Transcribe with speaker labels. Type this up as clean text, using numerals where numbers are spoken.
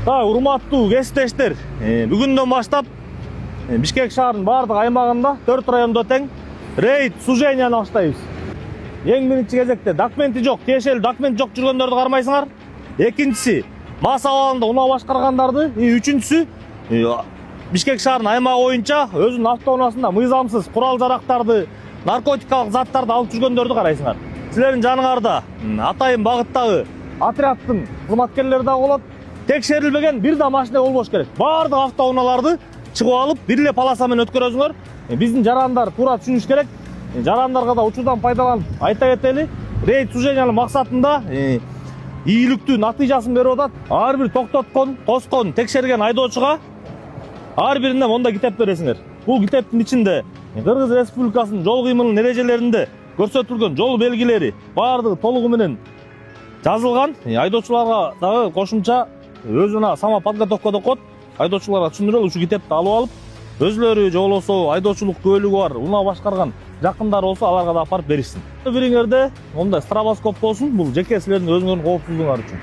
Speaker 1: Урматтуу кесиптештер, бүгүндөн баштап Бишкек шаарынын бардык аймагында 4 райондо тең рейд суженияны баштайбыз. Эң биринчи кезекте документи жок, тиешелүү документ жок жүргөндөрдү кармайсыңар. Экинчиси мас абалында унаа башкаргандарды, үчүнчүсү Бишкек шаарынын аймагы боюнча өзүнүн автоунаасында мыйзамсыз курал жарактарды, наркотикалык заттарды алып жүргөндөрдү карайсыңар. Силердин жаныңарда атайын багыттагы отрядтын кызматкерлери да болот. Текшерилбеген бир да машина болбош керек. Бардык автоунааларды чыгып алып, бир эле полоса менен өткөрөсүңөр. Биздин жарандар туура түшүнүш керек. Жарандарга да учурдан пайдаланып айта кетели. Рейд сужениянын максатында ийгиликтүү натыйжасын берип атат. Ар бир токтоткон, тоскон, текшерген айдоочуга ар бирине монда китеп бересиңер. Бул китептин ичинде Кыргыз Республикасынын жол кыймылынын эрежелеринде көрсөтүлгөн жол белгилери бардыгы толугу менен жазылган. Айдоочуларга дагы кошумча өзүнө сама подготовка деп коет. Айдоочуларга түшүндүрөлү, ушу китепти алып алып, өзүлөрү же болбосо айдоочулук күбөлүгү бар, унаа башкарган жакындары болсо аларга да апарып беришсин. Бириңерде мондай стробоскоп болсун, бул жеке силердин өзүңөрдүн коопсуздугуңар үчүн.